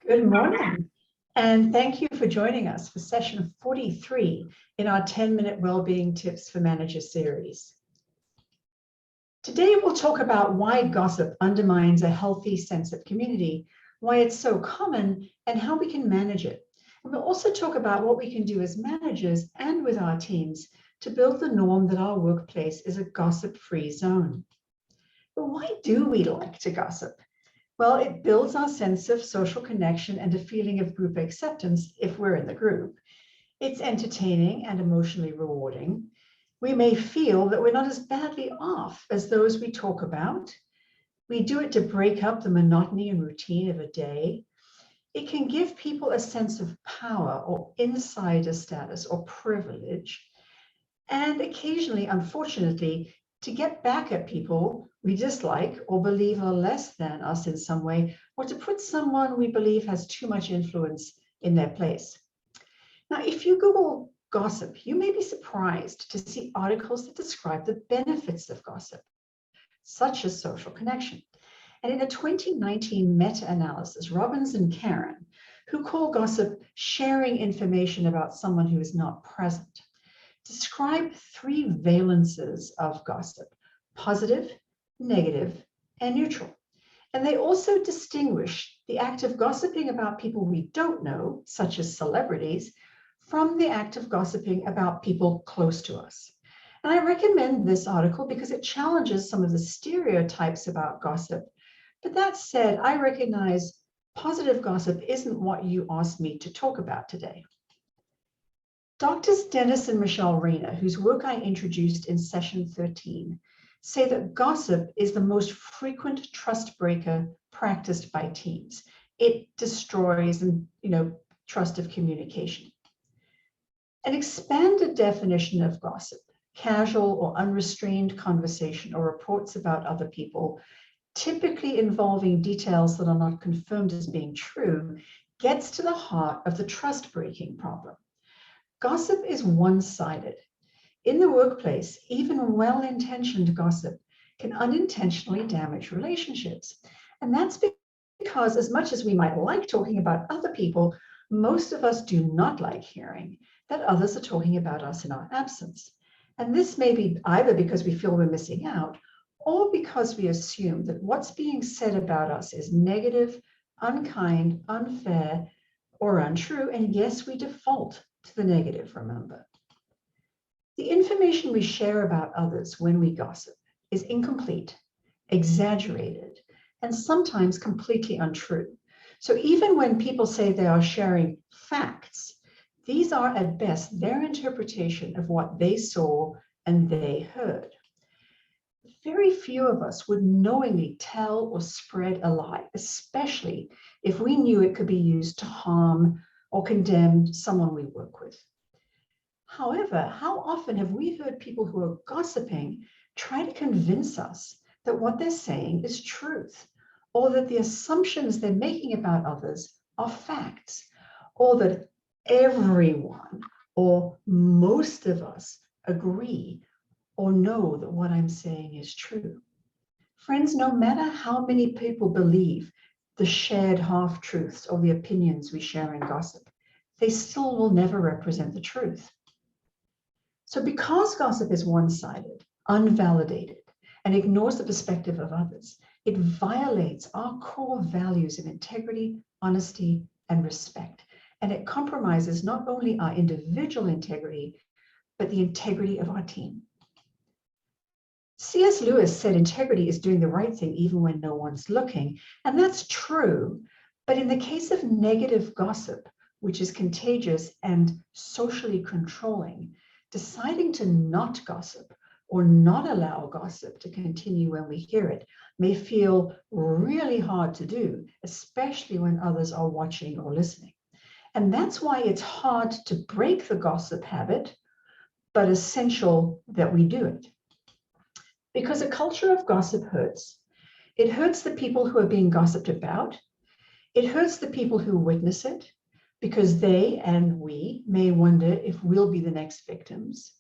Good morning, and thank you for joining us for session 43 in our 10-minute Wellbeing Tips for Managers series. Today, we'll talk about why gossip undermines a healthy sense of community, why it's so common, and how we can manage it. And we'll also talk about what we can do as managers and with our teams to build the norm that our workplace is a gossip-free zone. But why do we like to gossip? Well, it builds our sense of social connection and a feeling of group acceptance if we're in the group. It's entertaining and emotionally rewarding. We may feel that we're not as badly off as those we talk about. We do it to break up the monotony and routine of a day. It can give people a sense of power or insider status or privilege. And occasionally, unfortunately, to get back at people we dislike or believe are less than us in some way, or to put someone we believe has too much influence in their place. Now, if you Google gossip, you may be surprised to see articles that describe the benefits of gossip, such as social connection. And in a 2019 meta-analysis, Robbins and Karen, who call gossip sharing information about someone who is not present, describe three valences of gossip: positive, negative, and neutral. And they also distinguish the act of gossiping about people we don't know, such as celebrities, from the act of gossiping about people close to us. And I recommend this article because it challenges some of the stereotypes about gossip. But that said, I recognize positive gossip isn't what you asked me to talk about today. Doctors Dennis and Michelle Rayner, whose work I introduced in session 13, say that gossip is the most frequent trust breaker practiced by teams. It destroys trust of communication. An expanded definition of gossip, casual or unrestrained conversation or reports about other people, typically involving details that are not confirmed as being true, gets to the heart of the trust-breaking problem. Gossip is one-sided. In the workplace, even well-intentioned gossip can unintentionally damage relationships. And that's because as much as we might like talking about other people, most of us do not like hearing that others are talking about us in our absence. And this may be either because we feel we're missing out or because we assume that what's being said about us is negative, unkind, unfair, or untrue. And yes, we default to the negative, remember. The information we share about others when we gossip is incomplete, exaggerated, and sometimes completely untrue. So even when people say they are sharing facts, these are at best their interpretation of what they saw and they heard. Very few of us would knowingly tell or spread a lie, especially if we knew it could be used to harm or condemn someone we work with. However, how often have we heard people who are gossiping try to convince us that what they're saying is truth, or that the assumptions they're making about others are facts, or that everyone or most of us agree or know that what I'm saying is true? Friends, no matter how many people believe the shared half-truths or the opinions we share in gossip, they still will never represent the truth. So because gossip is one-sided, unvalidated, and ignores the perspective of others, it violates our core values of integrity, honesty, and respect. And it compromises not only our individual integrity, but the integrity of our team. C.S. Lewis said integrity is doing the right thing even when no one's looking. And that's true. But in the case of negative gossip, which is contagious and socially controlling, deciding to not gossip or not allow gossip to continue when we hear it may feel really hard to do, especially when others are watching or listening. And that's why it's hard to break the gossip habit, but essential that we do it. Because a culture of gossip hurts. It hurts the people who are being gossiped about. It hurts the people who witness it, because they and we may wonder if we'll be the next victims.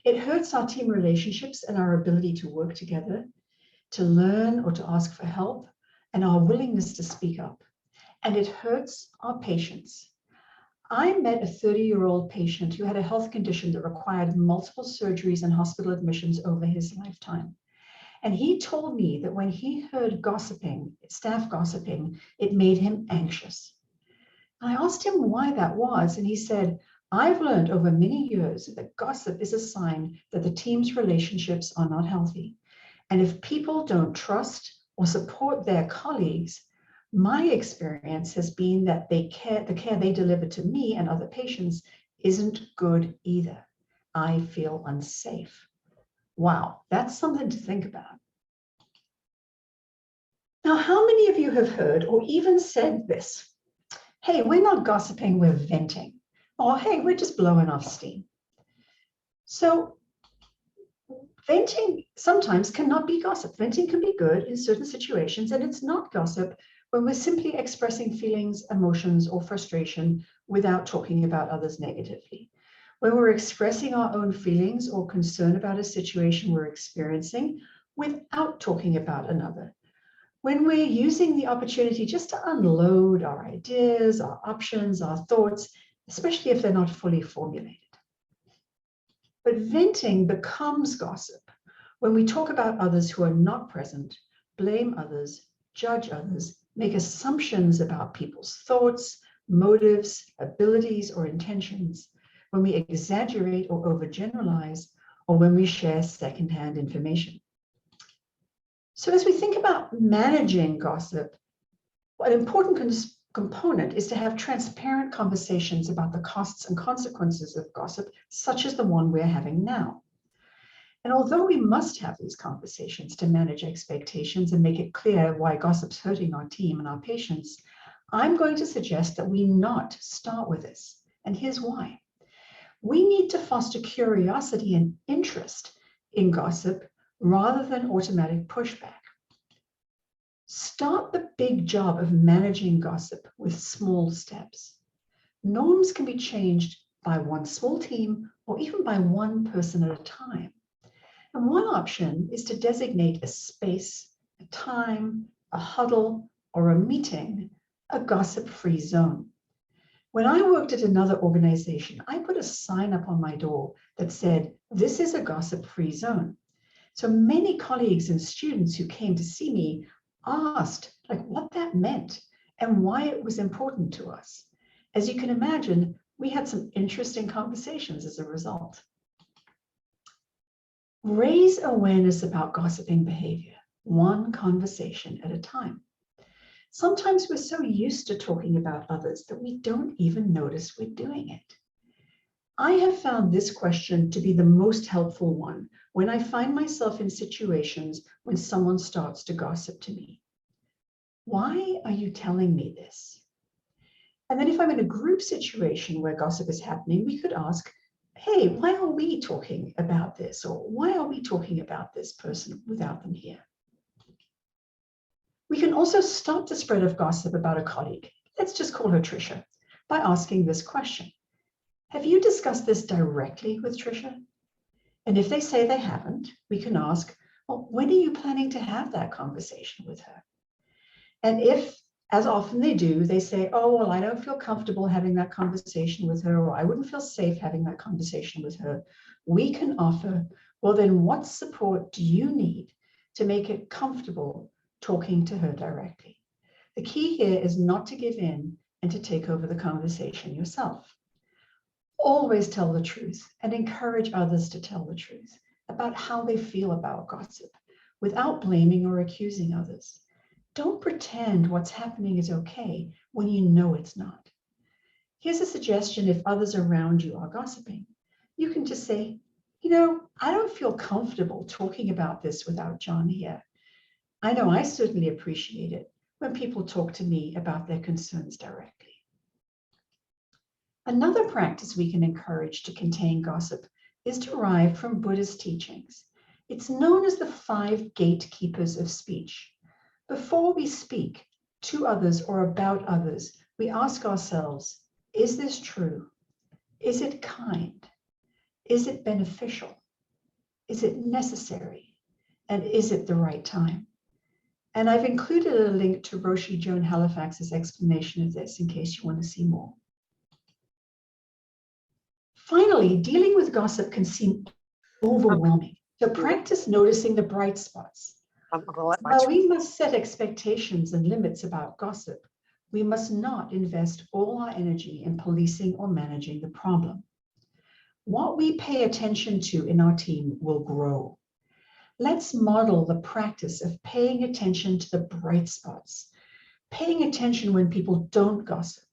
It hurts our team relationships and our ability to work together, to learn or to ask for help, and our willingness to speak up. and it hurts our patients. I met a 30-year-old patient who had a health condition that required multiple surgeries and hospital admissions over his lifetime. And he told me that when he heard gossiping, staff gossiping, it made him anxious. I asked him why that was, and he said, I've learned over many years that gossip is a sign that the team's relationships are not healthy. And if people don't trust or support their colleagues, my experience has been that the care they deliver to me and other patients isn't good either. I feel unsafe. Wow, that's something to think about. Now, how many of you have heard or even said this? Hey, we're not gossiping, we're venting. Or hey, we're just blowing off steam. So venting sometimes cannot be gossip. Venting can be good in certain situations, and it's not gossip when we're simply expressing feelings, emotions, or frustration without talking about others negatively. When we're expressing our own feelings or concern about a situation we're experiencing without talking about another. When we're using the opportunity just to unload our ideas, our options, our thoughts, especially if they're not fully formulated. But venting becomes gossip when we talk about others who are not present, blame others, judge others, make assumptions about people's thoughts, motives, abilities, or intentions, when we exaggerate or overgeneralize, or when we share secondhand information. So as we think about managing gossip, an important component is to have transparent conversations about the costs and consequences of gossip, such as the one we're having now. And although we must have these conversations to manage expectations and make it clear why gossip's hurting our team and our patients, I'm going to suggest that we not start with this. And here's why. We need to foster curiosity and interest in gossip rather than automatic pushback. Start the big job of managing gossip with small steps. Norms can be changed by one small team or even by one person at a time. And one option is to designate a space, a time, a huddle, or a meeting, a gossip-free zone. When I worked at another organization, I put a sign up on my door that said, "This is a gossip-free zone." So many colleagues and students who came to see me asked what that meant and why it was important to us. As you can imagine, we had some interesting conversations as a result. Raise awareness about gossiping behavior, one conversation at a time. Sometimes we're so used to talking about others that we don't even notice we're doing it. I have found this question to be the most helpful one when I find myself in situations when someone starts to gossip to me. Why are you telling me this? And then if I'm in a group situation where gossip is happening, we could ask, hey, why are we talking about this? Or why are we talking about this person without them here? We can also stop the spread of gossip about a colleague. Let's just call her Tricia, by asking this question. Have you discussed this directly with Tricia? And if they say they haven't, we can ask, well, when are you planning to have that conversation with her? And if, as often they do, they say, oh, well, I don't feel comfortable having that conversation with her, or I wouldn't feel safe having that conversation with her, we can offer, well, then what support do you need to make it comfortable talking to her directly? The key here is not to give in and to take over the conversation yourself. Always tell the truth and encourage others to tell the truth about how they feel about gossip without blaming or accusing others. Don't pretend what's happening is okay when you know it's not. Here's a suggestion if others around you are gossiping. You can just say, I don't feel comfortable talking about this without John here. I know I certainly appreciate it when people talk to me about their concerns directly. Another practice we can encourage to contain gossip is derived from Buddhist teachings. It's known as the 5 gatekeepers of speech. Before we speak to others or about others, we ask ourselves, is this true? Is it kind? Is it beneficial? Is it necessary? And is it the right time? And I've included a link to Roshi Joan Halifax's explanation of this in case you want to see more. Finally, dealing with gossip can seem overwhelming. So practice noticing the bright spots. While we must set expectations and limits about gossip, we must not invest all our energy in policing or managing the problem. What we pay attention to in our team will grow. Let's model the practice of paying attention to the bright spots, paying attention when people don't gossip,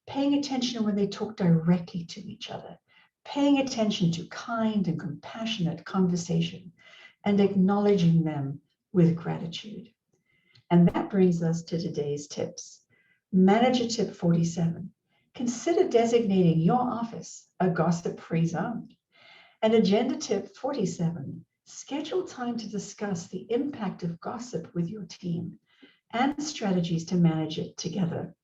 paying attention when they talk directly to each other, paying attention to kind and compassionate conversation, and acknowledging them with gratitude. And that brings us to today's tips. Manager tip 47. Consider designating your office a gossip-free zone. And agenda tip 47. Schedule time to discuss the impact of gossip with your team and strategies to manage it together.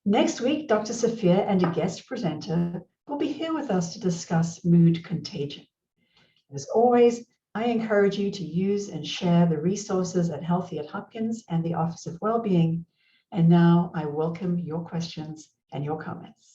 Next week, Dr. Sophia and a guest presenter will be here with us to discuss mood contagion. As always, I encourage you to use and share the resources at Healthy at Hopkins and the Office of Wellbeing. And now I welcome your questions and your comments.